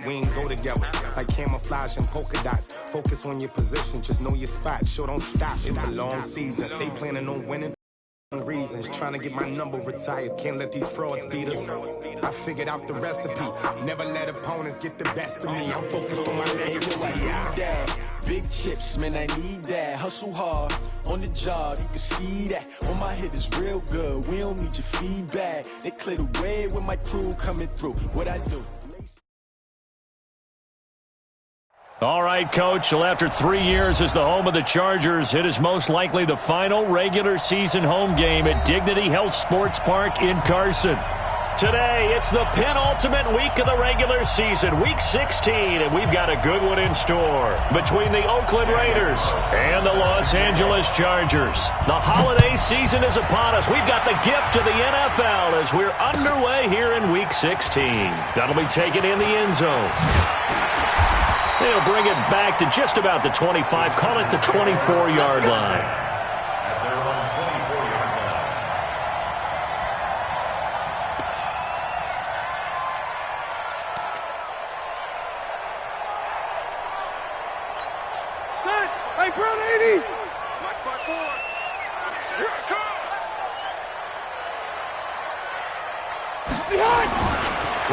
We ain't go together like camouflage and polka dots. Focus on your position, just know your spot. Sure, don't stop. It's a long season. They planning on winning. Reasons trying to get my number retired. Can't let these frauds beat us. I figured out the recipe. Never let opponents get the best of me. I'm focused on my legacy. Big chips, man, I need that. Hustle hard on the job, you can see that. On my hit is real good. We don't need your feedback. They clear the way with my crew coming through. What I do. All right, Coach. Well, after 3 years as the home of the Chargers, it is most likely the final regular season home game at Dignity Health Sports Park in Carson. Today, it's the penultimate week of the regular season, Week 16, and we've got a good one in store between the Oakland Raiders and the Los Angeles Chargers. The holiday season is upon us. We've got the gift of the NFL as we're underway here in Week 16. That'll be taken in the end zone. They'll bring it back to just about the 25, call it the 24-yard line. Hey, Brown 80! Mike 5-4. Here it comes!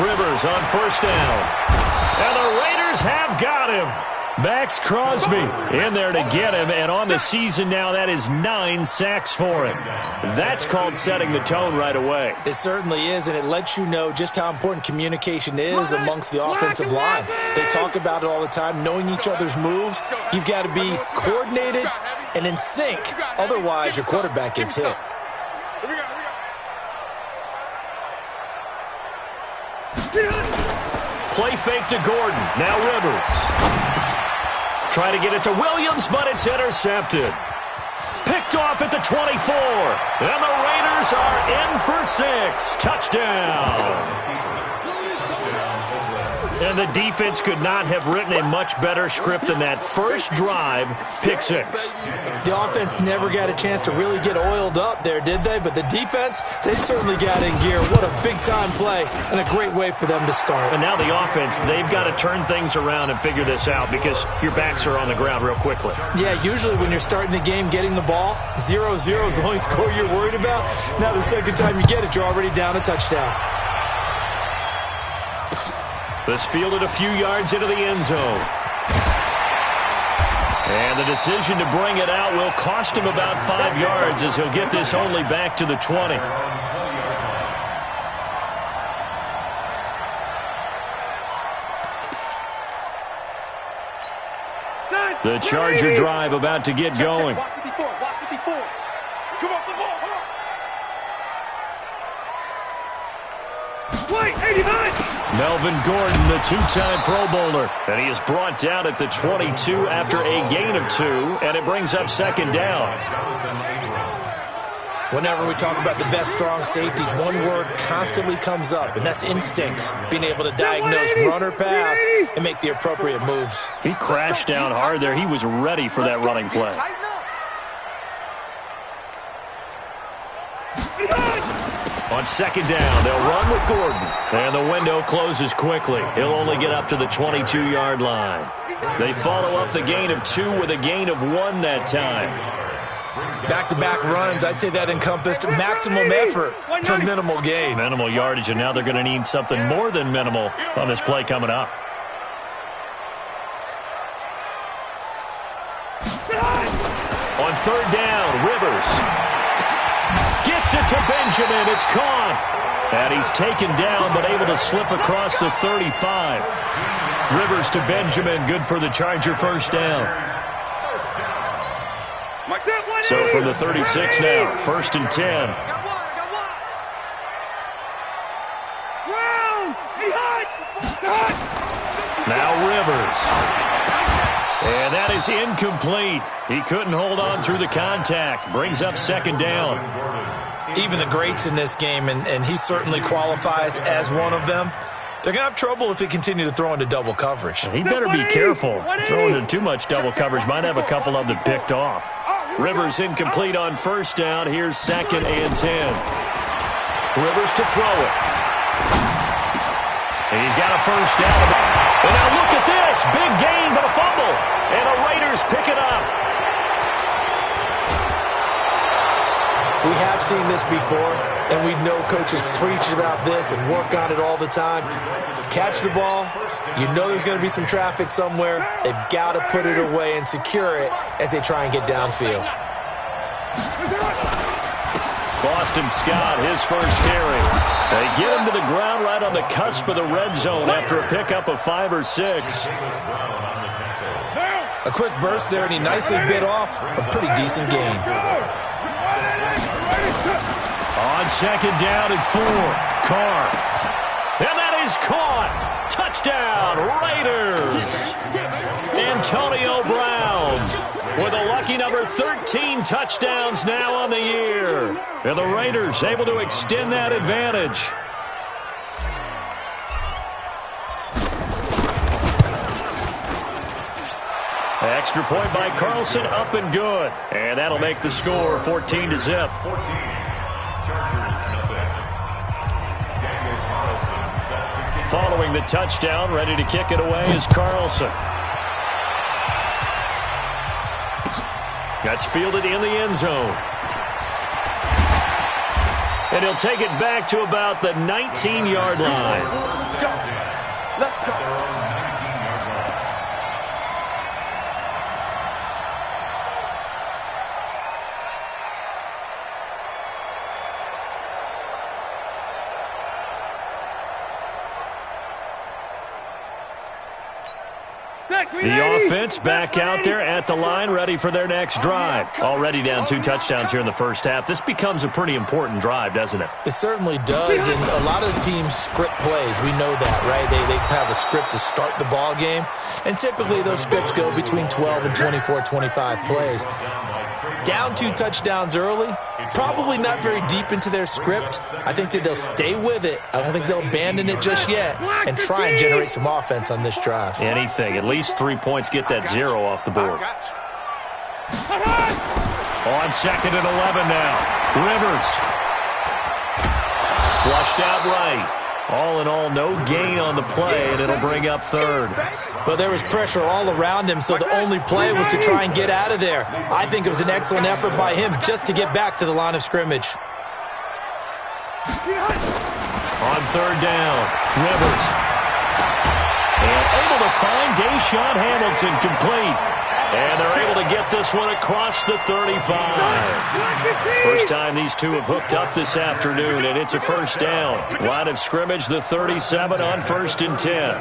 Rivers on first down. And the Raiders have got him. Max Crosby in there to get him, and on the season now, that is 9 sacks for him. That's called setting the tone right away. It certainly is, and it lets you know just how important communication is amongst the offensive line. They talk about it all the time, knowing each other's moves. You've got to be coordinated and in sync. Otherwise, your quarterback gets hit. Play fake to Gordon. Now Rivers. Try to get it to Williams, but it's intercepted. Picked off at the 24. And the Raiders are in for 6. Touchdown. And the defense could not have written a much better script than that first drive, pick 6. The offense never got a chance to really get oiled up there, did they? But the defense, they certainly got in gear. What a big-time play and a great way for them to start. And now the offense, they've got to turn things around and figure this out because your backs are on the ground real quickly. Yeah, usually when you're starting the game, getting the ball, 0-0 is the only score you're worried about. Now the second time you get it, you're already down a touchdown. This fielded a few yards into the end zone. And the decision to bring it out will cost him about 5 yards as he'll get this only back to the 20. The Charger drive about to get going. Watch 54. Watch 54. Come off the ball. Wait, 89. Melvin Gordon, the two-time Pro Bowler. And he is brought down at the 22 after a gain of 2, and it brings up second down. Whenever we talk about the best strong safeties, one word constantly comes up, and that's instincts. Being able to diagnose run or pass and make the appropriate moves. He crashed down hard there. He was ready for that running play. On second down, they'll run with Gordon. And the window closes quickly. He'll only get up to the 22-yard line. They follow up the gain of 2 with a gain of 1 that time. Back-to-back runs, I'd say that encompassed maximum effort for minimal gain. Minimal yardage, and now they're going to need something more than minimal on this play coming up. On third down, Rivers gets it to Benjamin. It's caught. And he's taken down but able to slip across the 35. Rivers to Benjamin. Good for the Charger first down. So from the 36 now, 1st and 10. Now Rivers. And that is incomplete. He couldn't hold on through the contact. Brings up second down. Even the greats in this game, and he certainly qualifies as one of them, they're going to have trouble if they continue to throw into double coverage. He better be careful. Throwing into too much double coverage might have a couple of them picked off. Rivers incomplete on first down. Here's 2nd and 10. Rivers to throw it. And he's got a first down. And now look at this. Big gain, but a fumble. And the Raiders pick it up. We have seen this before, and we know coaches preach about this and work on it all the time. Catch the ball. You know there's going to be some traffic somewhere. They've got to put it away and secure it as they try and get downfield. Boston Scott, his first carry. They get him to the ground right on the cusp of the red zone after a pickup of 5 or 6. A quick burst there, and he nicely bit off a pretty decent gain. On second down and 4, Carr. And that is caught. Touchdown, Raiders. Antonio Brown with a lucky number 13 touchdowns now on the year. And the Raiders able to extend that advantage. Extra point by Carlson, up and good. And that'll make the score 14-0. Following the touchdown, ready to kick it away is Carlson. That's fielded in the end zone. And he'll take it back to about the 19-yard line. Let's go. The offense back out there at the line, ready for their next drive. Already down 2 touchdowns here in the first half. This becomes a pretty important drive, doesn't it? It certainly does, and a lot of the teams script plays. We know that, right? They have a script to start the ball game, and typically those scripts go between 12 and 24, 25 plays. Down 2 touchdowns early, probably not very deep into their script. I think that they'll stay with it. I don't think they'll abandon it just yet and try and generate some offense on this drive. Anything. At least 3 points get that 0 off the board. On second and 11 now. Rivers. Flushed out right. All in all, no gain on the play, and it'll bring up 3rd. Well, there was pressure all around him, so the only play was to try and get out of there. I think it was an excellent effort by him just to get back to the line of scrimmage. On 3rd down, Rivers. And able to find Deshaun Hamilton complete. And they're able to get this one across the 35. First time these two have hooked up this afternoon, and it's a first down. Line of scrimmage, the 37 on 1st and 10.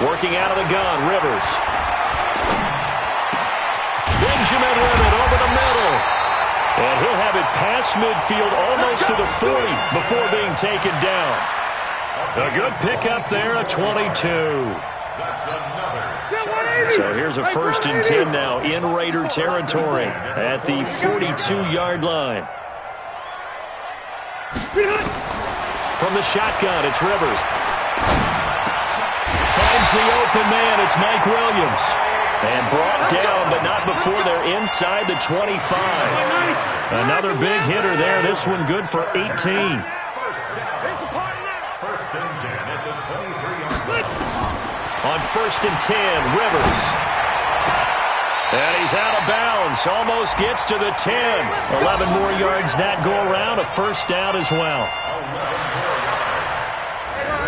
Working out of the gun, Rivers. Benjamin with it over the middle. And he'll have it past midfield almost to the 40 before being taken down. A good pickup there, a 22. So here's a 1st and 10 now in Raider territory at the 42-yard line. From the shotgun, it's Rivers. Finds the open man, it's Mike Williams. And brought down, but not before they're inside the 25. Another big hitter there. This one good for 18. On 1st and 10, Rivers. And he's out of bounds. Almost gets to the 10. 11 more yards that go around. A first down as well.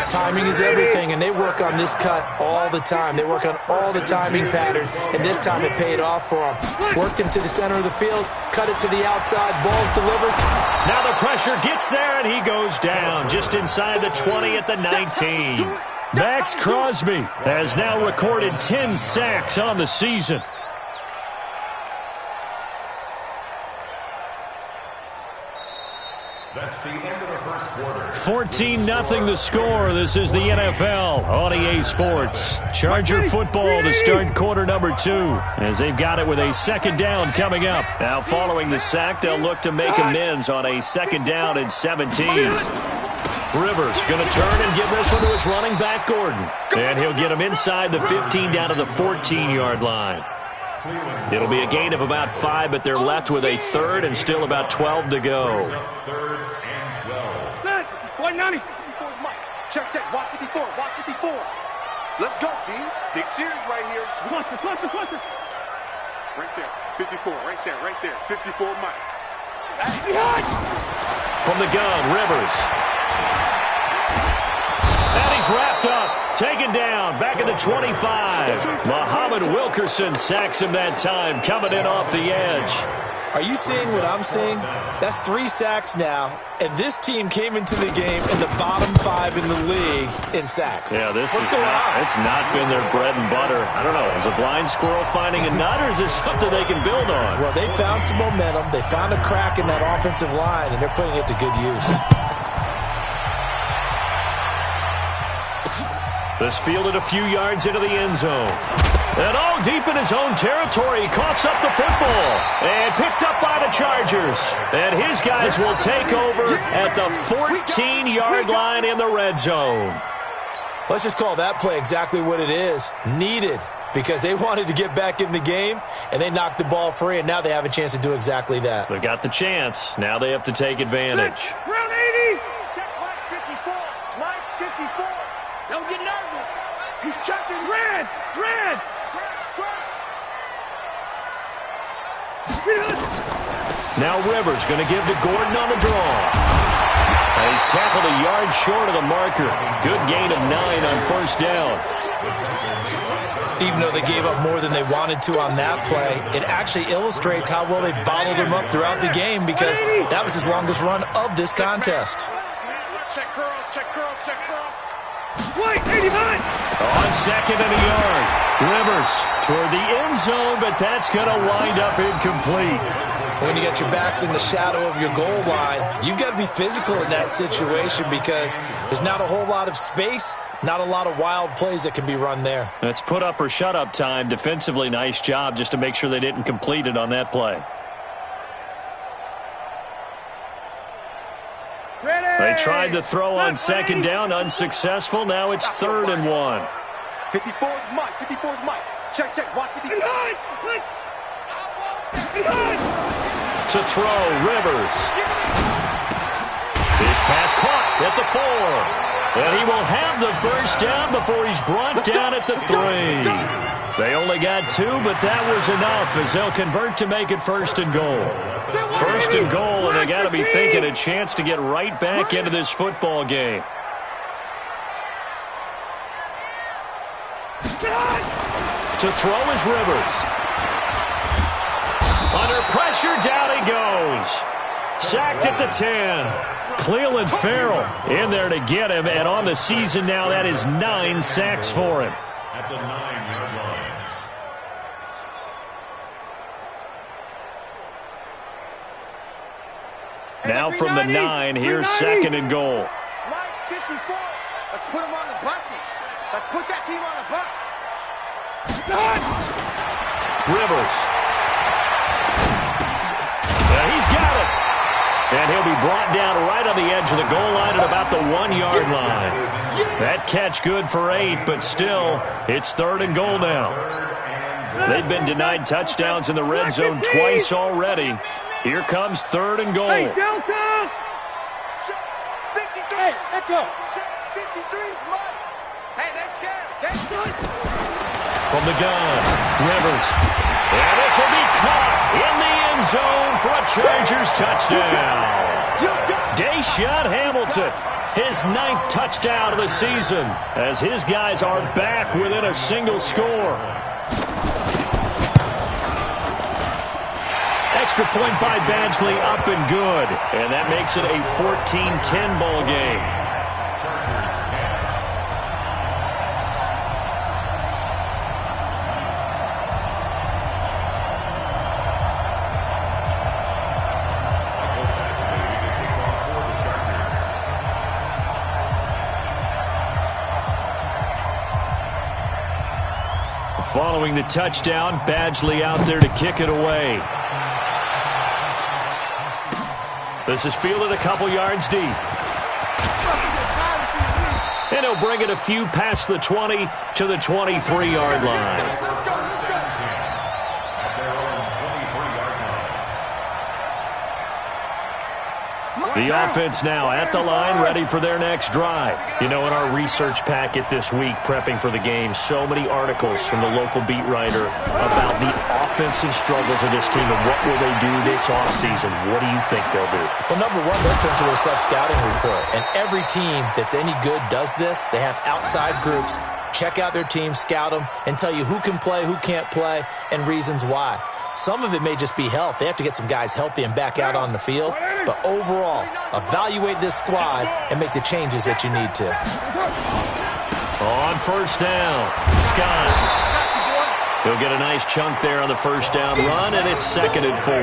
Timing is everything, and they work on this cut all the time. They work on all the timing patterns, and this time it paid off for them. Worked him to the center of the field, cut it to the outside, ball's delivered. Now the pressure gets there, and he goes down just inside the 20 at the 19. Max Crosby has now recorded 10 sacks on the season. That's the end of the first quarter. 14-0 the score. This is the NFL on EA Sports. Charger football to start quarter number 2 as they've got it with a 2nd down coming up. Now following the sack, they'll look to make amends on a 2nd down and 17. Rivers going to turn and give this one to his running back, Gordon. And he'll get him inside the 15 down to the 14-yard line. It'll be a gain of about 5, but they're left with a third and still about 12 to go. Third and 12. Set. 190. Check, check. Watch 54. Watch 54. Let's go, D. Big series right here. Cluster. Right there. 54. Right there. Right there. 54, Mike. From the gun, Rivers. And he's wrapped up. Taken down. Back at the 25. Muhammad Wilkerson sacks him that time. Coming in off the edge. Are you seeing what I'm seeing? That's 3 sacks now, and this team came into the game in the bottom 5 in the league in sacks. Yeah, What's going on? It's not been their bread and butter. I don't know. Is a blind squirrel finding a nut, or is this something they can build on? Well, they found some momentum. They found a crack in that offensive line, and they're putting it to good use. This fielded a few yards into the end zone. And all deep in his own territory, coughs up the football. And picked up by the Chargers. And his guys will take over at the 14-yard line in the red zone. Let's just call that play exactly what it is. Needed, because they wanted to get back in the game, and they knocked the ball free, and now they have a chance to do exactly that. They got the chance. Now they have to take advantage. Round 80. Check Mike 54. Mike 54. Don't get nervous. He's checking. Red. Now Rivers going to give to Gordon on the draw. And he's tackled a yard short of the marker. Good gain of 9 on first down. Even though they gave up more than they wanted to on that play, it actually illustrates how well they bottled him up throughout the game, because that was his longest run of this contest. Check curls. White, 89. On second and a yard. Rivers toward the end zone, but that's going to wind up incomplete. When you got your backs in the shadow of your goal line, you've got to be physical in that situation, because there's not a whole lot of space, not a lot of wild plays that can be run there. That's put up or shut up time. Defensively, nice job just to make sure they didn't complete it on that play. They tried the throw on second down, unsuccessful. Now it's 3rd and 1. 54 is Mike. 54 is Mike. Check. Watch 54. To throw, Rivers. His pass caught at the 4. And he will have the first down before he's brought down at the 3. They only got 2, but that was enough as they'll convert to make it 1st and goal. 1st and goal, and they got to be thinking a chance to get right back into this football game. To throw is Rivers. Under pressure, down he goes. Sacked at the 10. Cleveland Farrell in there to get him, and on the season now, that is 9 sacks for him. At the 9-yard line. Now from the 9, here's 2nd and goal. Mike 54. Let's put him on the buses. Let's put that team on the bus. Rivers. Yeah, he's got it. And he'll be brought down right on the edge of the goal line at about the 1-yard line. That catch good for 8, but still, it's 3rd and goal now. They've been denied touchdowns in the red zone twice already. Here comes 3rd and goal. Hey, Delta! 53. Hey, let's go. 53 is Mike. Hey, they're scared. From the gun, Rivers. And this will be caught in the end zone for a Chargers touchdown. Deshaun Hamilton, his 9th touchdown of the season, as his guys are back within a single score. Extra point by Badgley, up and good. And that makes it a 14-10 ball game. Following the touchdown, Badgley out there to kick it away. This is fielded a couple yards deep. And he'll bring it a few past the 20 to the 23-yard line. The offense now at the line, ready for their next drive. You know, in our research packet this week, prepping for the game, so many articles from the local beat writer about the offensive struggles of this team and what will they do this offseason. What do you think they'll do? Well, number one, they'll turn to their self-scouting report. And every team that's any good does this. They have outside groups. Check out their team, scout them, and tell you who can play, who can't play, and reasons why. Some of it may just be health. They have to get some guys healthy and back out on the field. But overall, evaluate this squad and make the changes that you need to. On first down, Scott. He'll get a nice chunk there on the first down run, and it's 2nd and 4.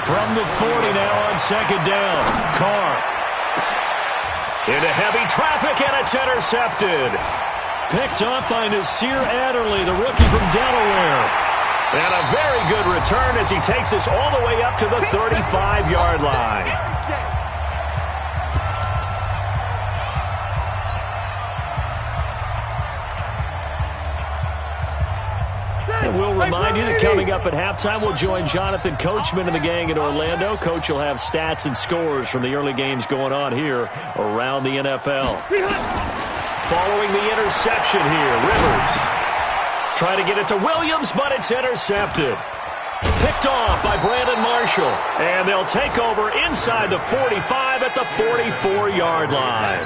From the 40 now on 2nd down, Carr. Into heavy traffic, and it's intercepted. Picked up by Nasir Adderley, the rookie from Delaware. And a very good return as he takes us all the way up to the 35-yard line. And we'll remind you that coming up at halftime, we'll join Jonathan Coachman and the gang in Orlando. Coach will have stats and scores from the early games going on here around the NFL. Following the interception here, Rivers trying to get it to Williams, but it's intercepted. Picked off by Brandon Marshall. And they'll take over inside the 45 at the 44-yard line.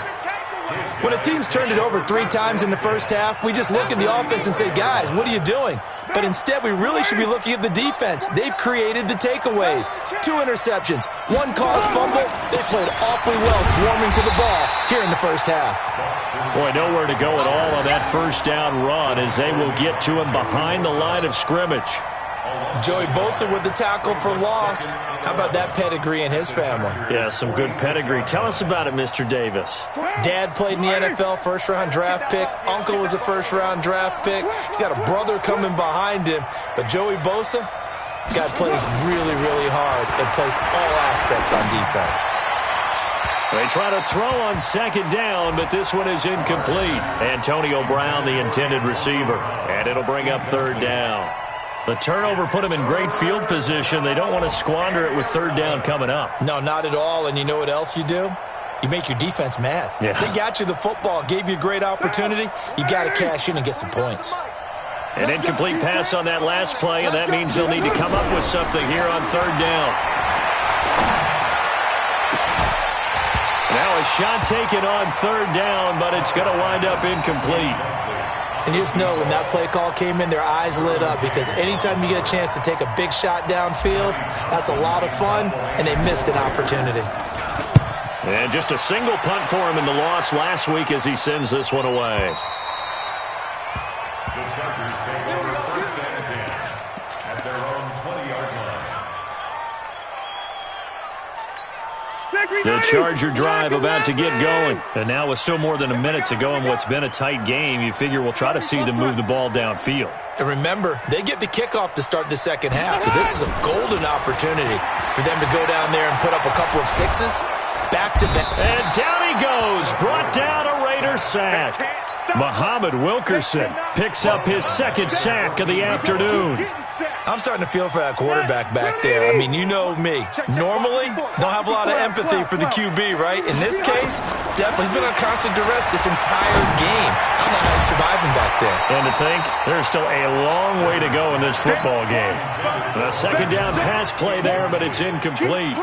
When a team's turned it over 3 times in the first half, we just look at the offense and say, guys, what are you doing? But instead, we really should be looking at the defense. They've created the takeaways. 2 interceptions, 1 caused fumble. They played awfully well swarming to the ball here in the first half. Boy, nowhere to go at all on that first down run as they will get to him behind the line of scrimmage. Joey Bosa with the tackle for loss. How about that pedigree in his family? Yeah, some good pedigree. Tell us about it, Mr. Davis. Dad played in the NFL, first-round draft pick. Uncle was a first-round draft pick. He's got a brother coming behind him. But Joey Bosa, guy plays really, really hard and plays all aspects on defense. They try to throw on 2nd down, but this one is incomplete. Antonio Brown, the intended receiver. And it'll bring up 3rd down. The turnover put them in great field position. They don't want to squander it with 3rd down coming up. No, not at all. And you know what else you do? You make your defense mad. Yeah. They got you the football, gave you a great opportunity. You got to cash in and get some points. An incomplete pass on that last play, and that means they'll need to come up with something here on 3rd down. Now a shot taken on 3rd down, but it's going to wind up incomplete. And you just know when that play call came in, their eyes lit up because anytime you get a chance to take a big shot downfield, that's a lot of fun, and they missed an opportunity. And just a single punt for him in the loss last week as he sends this one away. The Chargers take over 1st and 10 at their own 20-yard line. The Charger drive about to get going. And now with still more than a minute to go in what's been a tight game, you figure we'll try to see them move the ball downfield. And remember, they get the kickoff to start the second half. So this is a golden opportunity for them to go down there and put up a couple of 6s. Back to back. And down he goes. Brought down a Raider sack. Muhammad Wilkerson picks up his 2nd sack of the afternoon. I'm starting to feel for that quarterback back there. I mean, you know me. Normally, don't have a lot of empathy for the QB, right? In this case, definitely he's been on constant duress this entire game. I don't know how he's surviving back there. And to think, there's still a long way to go in this football game. The 2nd down pass play there, but it's incomplete.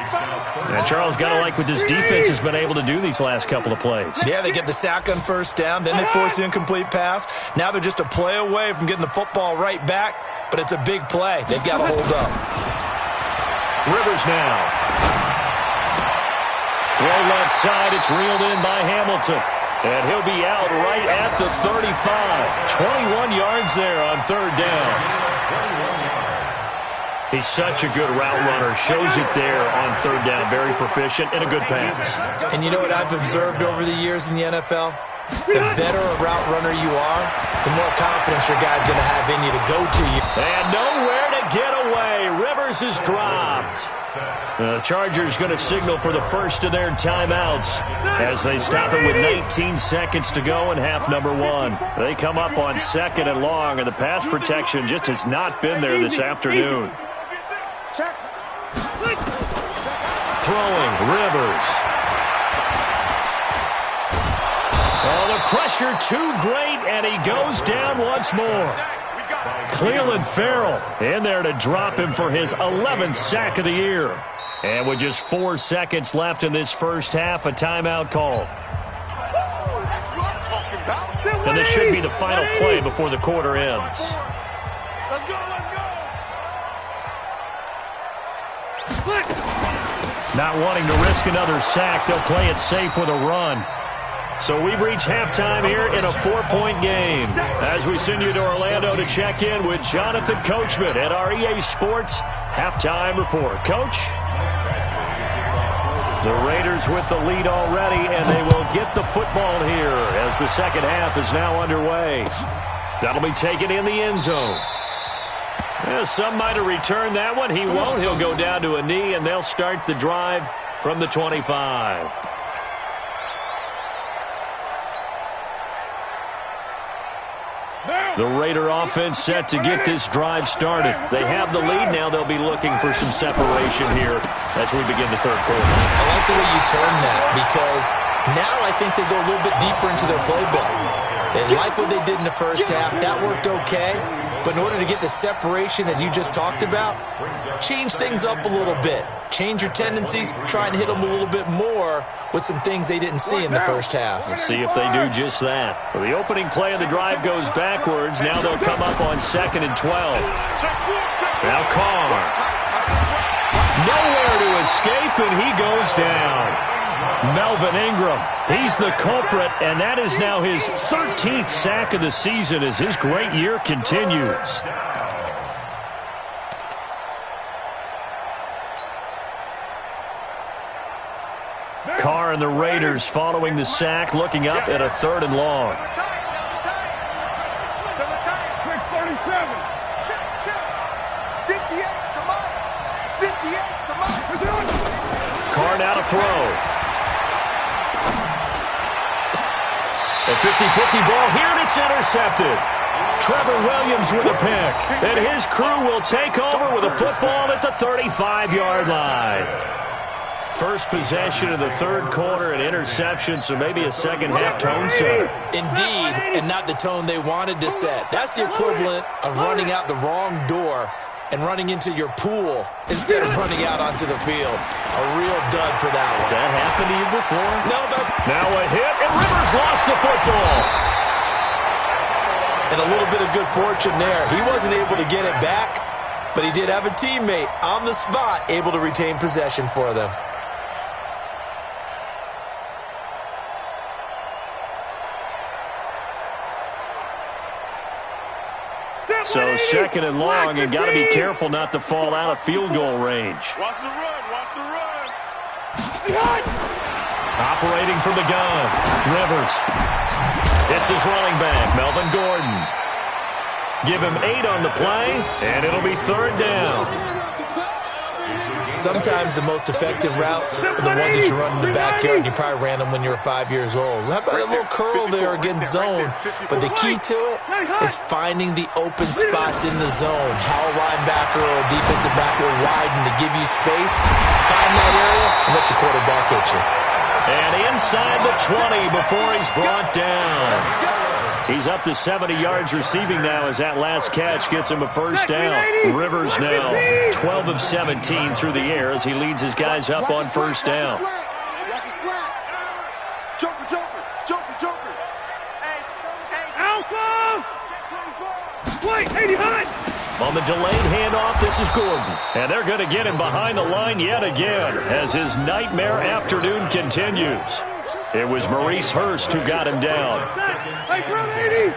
And Charles got to like what this defense has been able to do these last couple of plays. Yeah, they get the sack on 1st down, then they force the incomplete pass. Now they're just a play away from getting the football right back, but it's a big play. They've got to hold up. Rivers now. Throw left side, it's reeled in by Hamilton. And he'll be out right at the 35. 21 yards there on 3rd down. He's such a good route runner. Shows it there on 3rd down. Very proficient and a good pass. And you know what I've observed over the years in the NFL? the better a route runner you are, the more confidence your guy's going to have in you to go to you. And nowhere to get away. Rivers is dropped. The Chargers going to signal for the first of their timeouts as they stop it with 19 seconds to go in half number 1. They come up on 2nd and long, and the pass protection just has not been there this afternoon. Throwing, Rivers. Oh, the pressure too great, and he goes down once more. Cleveland Farrell in there to drop him for his 11th sack of the year. And with just 4 seconds left in this first half, a timeout call. And this should be the final play before the quarter ends. Not wanting to risk another sack, they'll play it safe with a run. So we've reached halftime here in a 4-point game. As we send you to Orlando to check in with Jonathan Coachman at our EA Sports Halftime Report. Coach? The Raiders with the lead already, and they will get the football here as the second half is now underway. That'll be taken in the end zone. Yeah, some might have returned that one. He won't. He'll go down to a knee, and they'll start the drive from the 25. The Raider offense set to get this drive started. They have the lead. Now they'll be looking for some separation here as we begin the third quarter. I like the way you turn that because now I think they go a little bit deeper into their playbook. They like what they did in the first half. That worked okay. But in order to get the separation that you just talked about, change things up a little bit. Change your tendencies. Try and hit them a little bit more with some things they didn't see in the first half. We'll see if they do just that. So the opening play of the drive goes backwards. Now they'll come up on 2nd and 12. Now Carr. Nowhere to escape, and he goes down. Melvin Ingram, he's the culprit, and that is now his 13th sack of the season as his great year continues. Carr and the Raiders following the sack, looking up at a 3rd and long. 6:37. 58, come on. 58, come on. Carr now to throw. A 50-50 ball here, and it's intercepted. Trevor Williams with a pick. And his crew will take over with a football at the 35-yard line. First possession of the third quarter, an interception, so maybe a second-half tone setter. Indeed, and not the tone they wanted to set. That's the equivalent of running out the wrong door and running into your pool instead of running out onto the field. A real dud for that one. Has that happened to you before? No, but now a hit, and Rivers lost the football. And a little bit of good fortune there. He wasn't able to get it back, but he did have a teammate on the spot able to retain possession for them. So 2nd and long, and got to be careful not to fall out of field goal range. Watch the run, watch the run. Operating from the gun, Rivers. It's his running back, Melvin Gordon. Give him 8 on the play, and it'll be 3rd down. Sometimes the most effective routes are the ones that you run in the backyard, and you probably ran them when you were 5 years old. How about a little curl there against zone? But the key to it is finding the open spots in the zone. How a linebacker or a defensive back will widen to give you space. Find that area and let your quarterback hit you. And inside the 20 before he's brought down. He's up to 70 yards receiving now as that last catch gets him a first down. Rivers now 12 of 17 through the air as he leads his guys up on first down. Watch the slap. Joker, joker, joker, joker. Alpha! Wait, 89! On the delayed handoff, this is Gordon. And they're going to get him behind the line yet again as his nightmare afternoon continues. It was Maurice Hurst who got him down. Hey, bro, 80!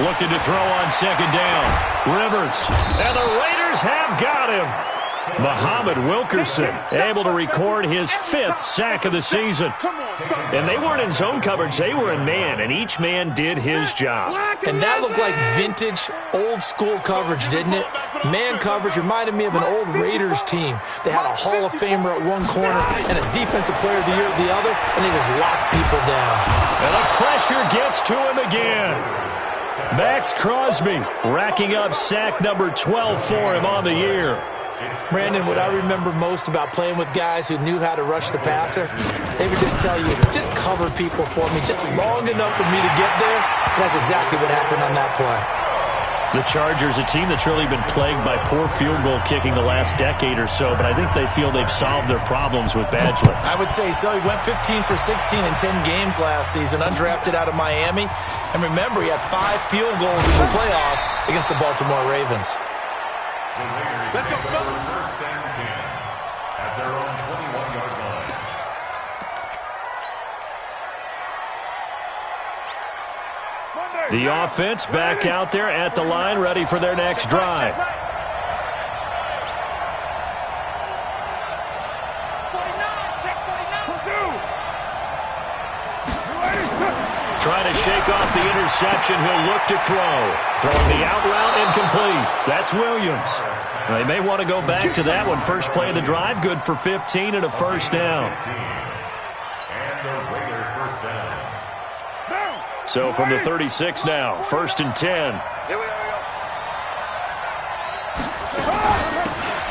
Looking to throw on 2nd down. Rivers. And the Raiders have got him. Muhammad Wilkerson able to record his 5th sack of the season. And they weren't in zone coverage, they were in man, and each man did his job. And that looked like vintage, old-school coverage, didn't it? Man coverage reminded me of an old Raiders team. They had a Hall of Famer at one corner and a Defensive Player of the Year at the other, and they just locked people down. And the pressure gets to him again. Max Crosby racking up sack number 12 for him on the year. Brandon, what I remember most about playing with guys who knew how to rush the passer, they would just tell you, just cover people for me, just long enough for me to get there. And that's exactly what happened on that play. The Chargers, a team that's really been plagued by poor field goal kicking the last decade or so, but I think they feel they've solved their problems with Badgley. I would say so. He went 15 for 16 in 10 games last season, undrafted out of Miami. And remember, he had 5 field goals in the playoffs against the Baltimore Ravens. Let's go, fellas. First and 10 at their own 21-yard line. The offense back out there at the line, ready for their next drive. Trying to shake off the interception. He'll look to throw. Throwing the out route incomplete. That's Williams. They may want to go back to that one. First play of the drive, good for 15 and a first down. And the Raider first down. So from the 36 now, first and 10. Here we go.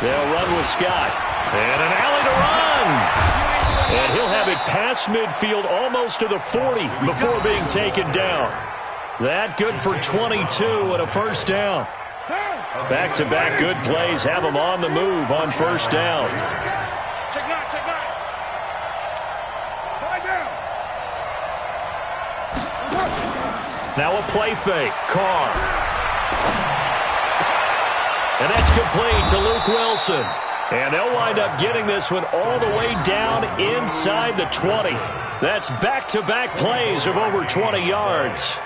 They'll run with Scott. And an alley to run. And he'll have it past midfield almost to the 40 before being taken down. That good for 22 and a first down. Back-to-back good plays have him on the move on first down. Check nine. Five down. Now a play fake. Carr. And that's complete to Luke Wilson. And they'll wind up getting this one all the way down inside the 20. That's back-to-back plays of over 20 yards.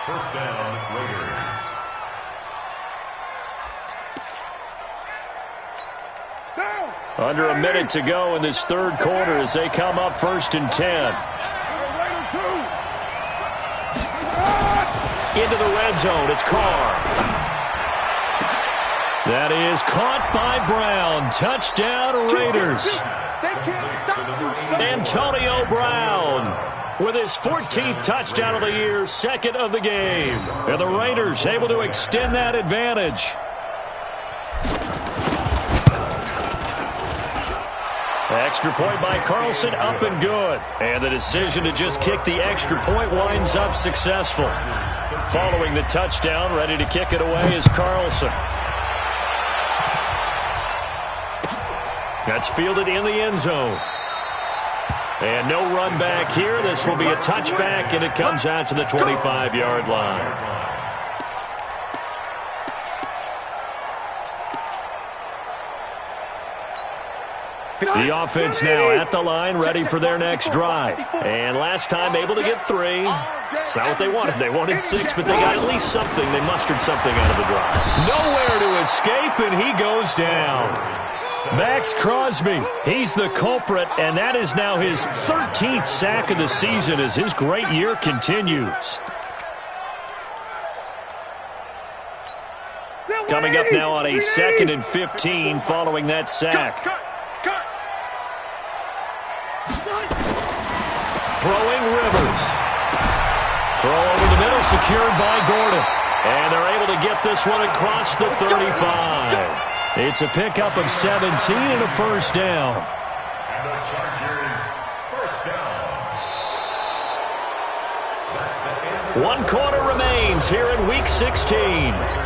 First down, Raiders. Under a minute to go in this third quarter as they come up first and 10. Into the red zone, it's Carr. That is caught by Brown. Touchdown, Raiders. They can't stop you, son. Antonio Brown with his 14th touchdown of the year, second of the game. And the Raiders able to extend that advantage. Extra point by Carlson, up and good. And the decision to just kick the extra point winds up successful. Following the touchdown, ready to kick it away is Carlson. That's fielded in the end zone. And no run back here. This will be a touchback, and it comes out to the 25-yard line. The offense now at the line, ready for their next drive. And last time able to get 3. It's not what they wanted. They wanted 6, but they got at least something. They mustered something out of the drive. Nowhere to escape, and he goes down. Max Crosby, he's the culprit, and that is now his 13th sack of the season as his great year continues. Coming up now on a 2nd and 15 following that sack. Throwing Rivers. Throw over the middle, secured by Gordon. And they're able to get this one across the 35. It's a pickup of 17 and a first down. And the Chargers first down. That's the end. 1 quarter remains here in Week 16.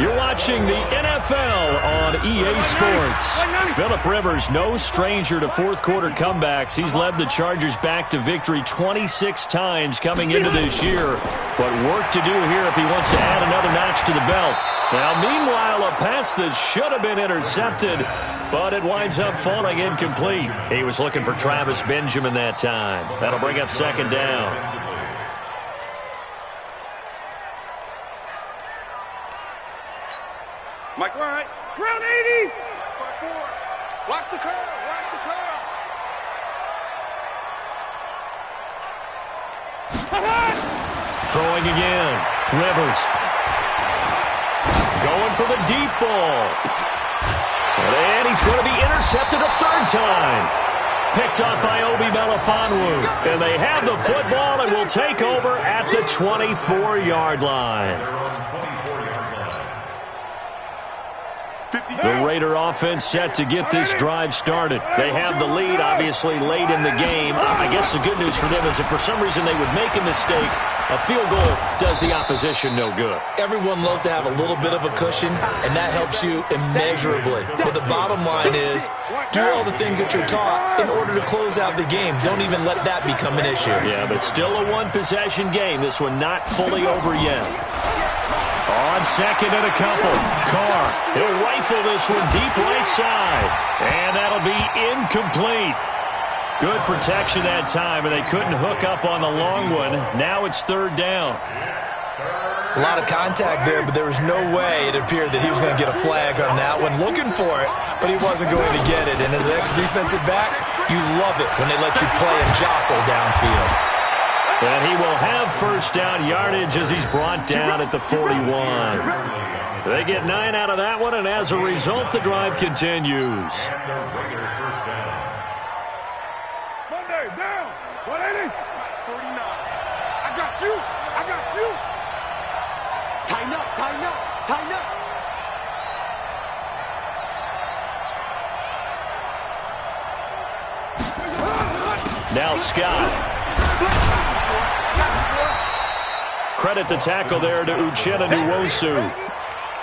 You're watching the NFL on EA Sports. Phillip Rivers, no stranger to fourth quarter comebacks. He's led the Chargers back to victory 26 times coming into this year. But work to do here if he wants to add another notch to the belt. Now, meanwhile, a pass that should have been intercepted, but it winds up falling incomplete. He was looking for Travis Benjamin that time. That'll bring up second down. Mike, All right. Round 80. Watch the curve. Watch the curve. Throwing again. Rivers. Going for the deep ball. And he's going to be intercepted a third time. Picked up by Obi Melifonwu. And they have the football and will take over at the 24-yard line. The Raider offense set to get this drive started. They have the lead, obviously, late in the game. I guess the good news for them is if for some reason they would make a mistake, a field goal does the opposition no good. Everyone loves to have a little bit of a cushion, and that helps you immeasurably. But the bottom line is, do all the things that you're taught in order to close out the game. Don't even let that become an issue. Yeah, but still a one-possession game. This one not fully over yet. On second and a couple. Carr, he'll rifle this one deep right side. And that'll be incomplete. Good protection that time, and they couldn't hook up on the long one. Now it's third down. A lot of contact there, but there was no way it appeared that he was going to get a flag on that one. Looking for it, but he wasn't going to get it. And as an ex-defensive back, you love it when they let you play and jostle downfield. And he will have first down yardage as he's brought down at the 41. They get 9 out of that one, and as a result, the drive continues. Monday, down. 180. 49. I got you. I got you. Tighten up, tighten up, tighten up. Now Scott. Credit the tackle there to Uchenna Nwosu.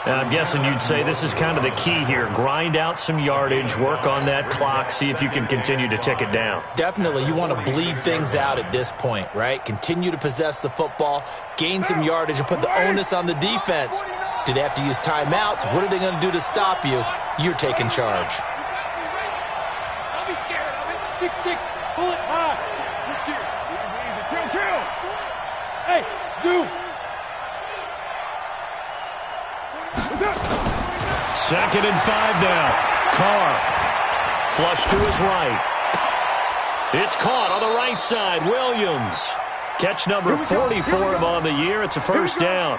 I'm guessing you'd say this is kind of the key here. Grind out some yardage, work on that clock, see if you can continue to tick it down. Definitely, you want to bleed things out at this point, right? Continue to possess the football, gain some yardage, and put the onus on the defense. Do they have to use timeouts? What are they going to do to stop you? You're taking charge. Don't be scared of it. 6-6. Pull it high. Switch gears. Easy, easy. Kill. Hey, zoom. Second and 5 now. Carr. Flush to his right. It's caught on the right side. Williams. Catch number 40 for him on the year. It's a first down.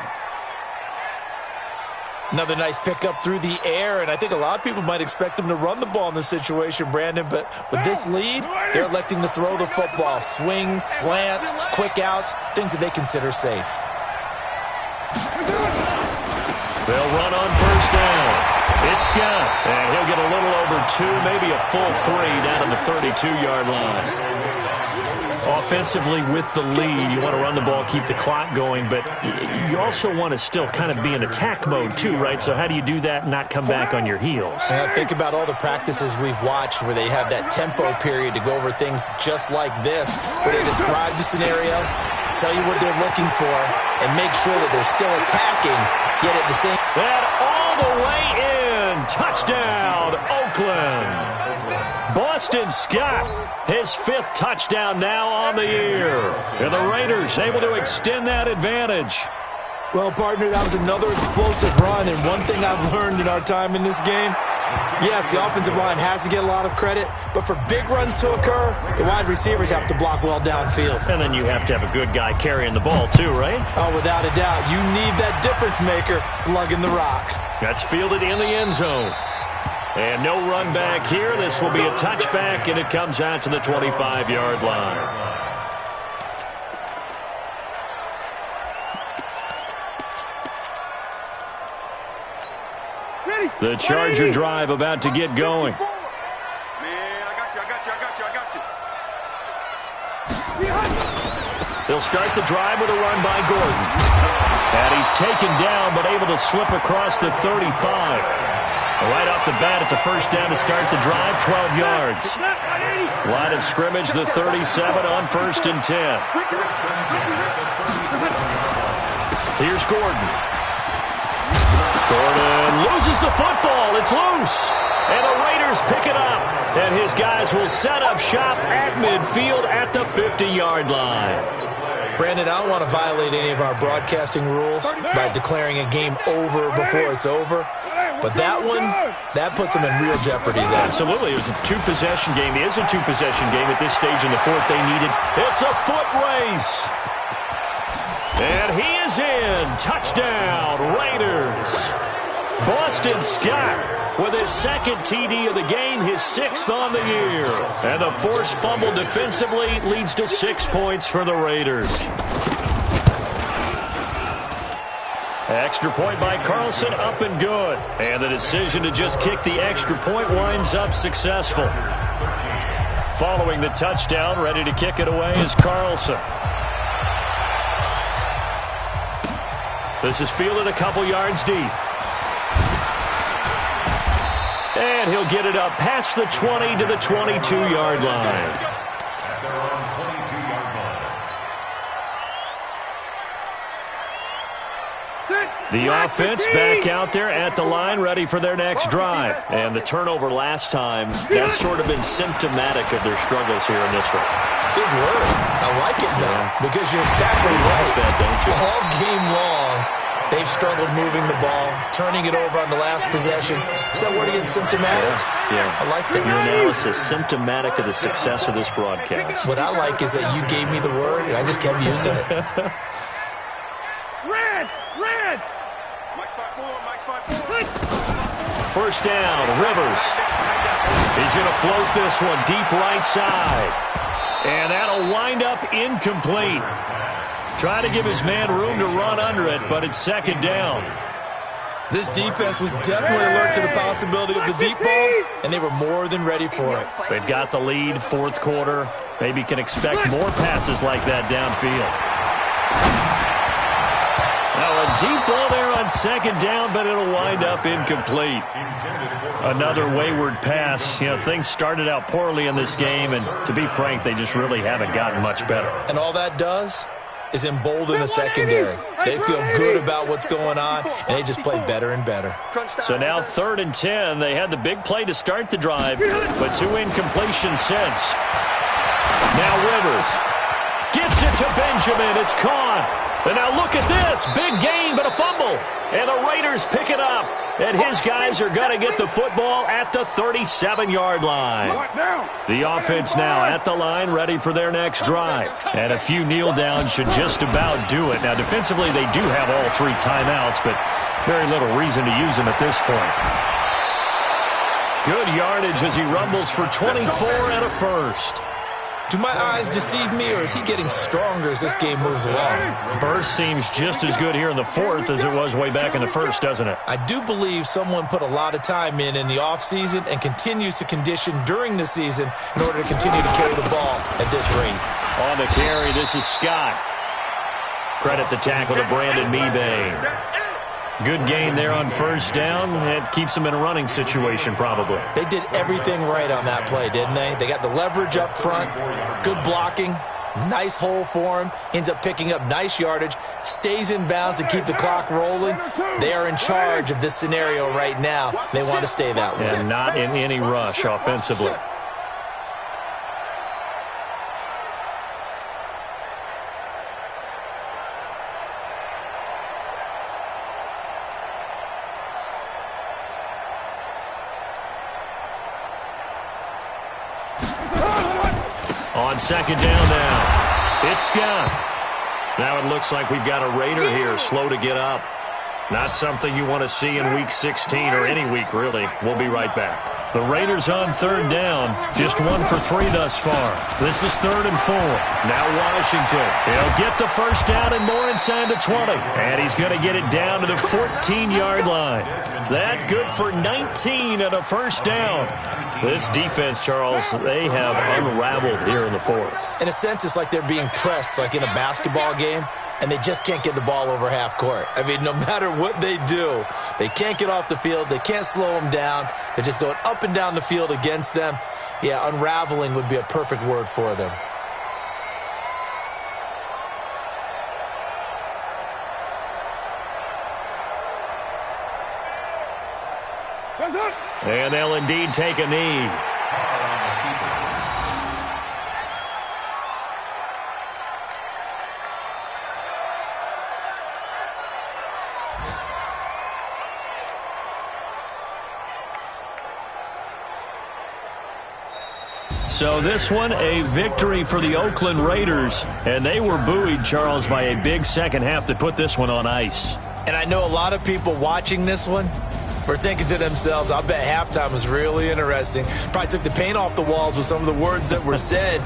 Another nice pickup through the air, and I think a lot of people might expect them to run the ball in this situation, Brandon, but with this lead, they're electing to throw the football. Swings, slants, quick outs, things that they consider safe. They'll run on first down. It's Scott, and he'll get a little over 2, maybe a full 3 down to the 32-yard line. Offensively with the lead, you want to run the ball, keep the clock going, but you also want to still kind of be in attack mode too, right? So how do you do that and not come back on your heels? Think about all the practices we've watched where they have that tempo period to go over things just like this, where they describe the scenario, tell you what they're looking for, and make sure that they're still attacking, yet at the same... And all the way in! Touchdown, Oakland! Boston Scott, his 5th touchdown now on the year. And the Raiders able to extend that advantage. Well, partner, that was another explosive run, and one thing I've learned in our time in this game, yes, the offensive line has to get a lot of credit, but for big runs to occur, the wide receivers have to block well downfield. And then you have to have a good guy carrying the ball too, right? Oh, without a doubt. You need that difference maker lugging the rock. That's fielded in the end zone. And no run back here. This will be a touchback, and it comes out to the 25-yard line. The Charger drive about to get going. Man, I got you, I got you, I got you, I got you. They'll start the drive with a run by Gordon. And he's taken down, but able to slip across the 35. Right off the bat, it's a first down to start the drive, 12 yards. Line of scrimmage, the 37 on 1st and 10. Here's Gordon. Gordon loses the football. It's loose. And the Raiders pick it up. And his guys will set up shop at midfield at the 50-yard line. Brandon, I don't want to violate any of our broadcasting rules by declaring a game over before it's over. But that one, that puts them in real jeopardy there. Absolutely. It was a two-possession game. It is a two-possession game at this stage in the fourth. They needed. It's a foot race. And he is in. Touchdown, Raiders. Boston Scott with his second TD of the game, his sixth on the year. And the forced fumble defensively leads to 6 points for the Raiders. Extra point by Carlson, up and good. And the decision to just kick the extra point winds up successful. Following the touchdown, ready to kick it away is Carlson. This is fielded a couple yards deep. And he'll get it up past the 20 to the 22-yard line. The offense back out there at the line, ready for their next drive. And the turnover last time, that's sort of been symptomatic of their struggles here in this one. Big word. I like it, though, because you're exactly right. That, don't you? All game long, they've struggled moving the ball, turning it over on the last possession. Is that word again, symptomatic? Yeah. I like that. Your analysis, symptomatic of the success of this broadcast. What I like is that you gave me the word, and I just kept using it. Red! First down, Rivers. He's going to float this one deep right side. And that'll wind up incomplete. Trying to give his man room to run under it, but it's second down. This defense was definitely alert to the possibility of the deep ball, and they were more than ready for it. They've got the lead, fourth quarter. Maybe can expect more passes like that downfield. Now a deep ball there on second down, but it'll wind up incomplete. Another wayward pass. You know, things started out poorly in this game, and to be frank, they just really haven't gotten much better. And all that does is embolden the secondary. They feel good about what's going on, and they just play better and better. So now 3rd and 10. They had the big play to start the drive, but 2 incompletions since. Now Rivers gets it to Benjamin. It's caught. And now look at this. Big gain, but a fumble. And the Raiders pick it up. And his guys are going to get the football at the 37-yard line. The offense now at the line, ready for their next drive. And a few kneel downs should just about do it. Now, defensively, they do have all 3 timeouts, but very little reason to use them at this point. Good yardage as he rumbles for 24 and a first. Do my eyes deceive me, or is he getting stronger as this game moves along? Burst seems just as good here in the fourth as it was way back in the first, doesn't it? I do believe someone put a lot of time in the offseason and continues to condition during the season in order to continue to carry the ball at this rate. On the carry, this is Scott. Credit the tackle to Brandon Mebane. Good gain there on first down. It keeps them in a running situation, probably. They did everything right on that play, didn't they? They got the leverage up front, good blocking, nice hole for him, ends up picking up nice yardage, stays in bounds to keep the clock rolling. They are in charge of this scenario right now. They want to stay that way. And not in any rush offensively. On second down now, it's Scott. Now it looks like we've got a Raider here, slow to get up. Not something you want to see in Week 16 or any week, really. We'll be right back. The Raiders on third down, just 1 for 3 thus far. This is 3rd and 4. Now Washington. He'll get the first down and more inside the 20. And he's going to get it down to the 14-yard line. That good for 19 and a first down. This defense, Charles, they have unraveled here in the fourth. In a sense, it's like they're being pressed like in a basketball game, and they just can't get the ball over half court. I mean, no matter what they do, they can't get off the field. They can't slow them down. They're just going up and down the field against them. Yeah, unraveling would be a perfect word for them. And they'll indeed take a knee. So this one, a victory for the Oakland Raiders. And they were buoyed, Charles, by a big second half that put this one on ice. And I know a lot of people watching this one were thinking to themselves, I bet halftime was really interesting. Probably took the paint off the walls with some of the words that were said.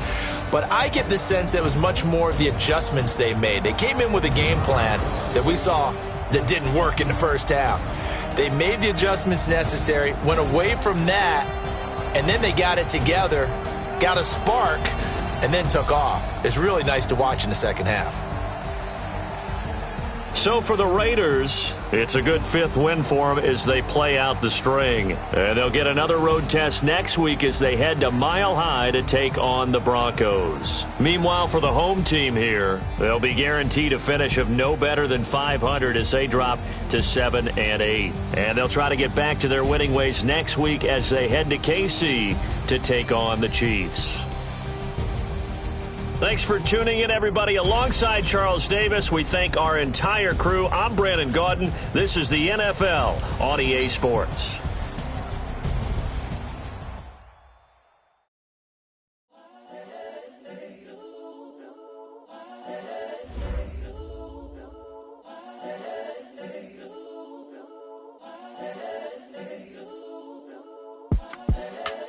But I get the sense it was much more of the adjustments they made. They came in with a game plan that we saw that didn't work in the first half. They made the adjustments necessary, went away from that, and then they got it together, got a spark, and then took off. It's really nice to watch in the second half. So for the Raiders, it's a good fifth win for them as they play out the string. And they'll get another road test next week as they head to Mile High to take on the Broncos. Meanwhile, for the home team here, they'll be guaranteed a finish of no better than 500 as they drop to 7-8. And they'll try to get back to their winning ways next week as they head to KC to take on the Chiefs. Thanks for tuning in, everybody. Alongside Charles Davis, we thank our entire crew. I'm Brandon Gaudin. This is the NFL on EA Sports.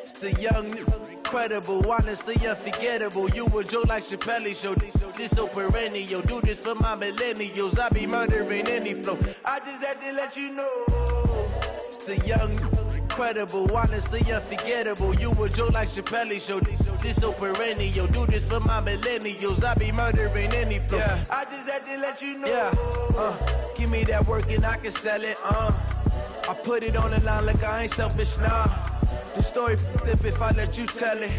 It's the young, incredible, honestly unforgettable. You a joke like Chappelle Show. This so perennial. Do this for my millennials. I be murdering any flow. I just had to let you know. It's the young, incredible, honestly unforgettable. You a joke like Chappelle Show. This so perennial. Do this for my millennials. I be murdering any flow. Yeah. I just had to let you know. Yeah. Give me that work and I can sell it. I put it on the line like I ain't selfish, nah. The story flip if I let you tell it.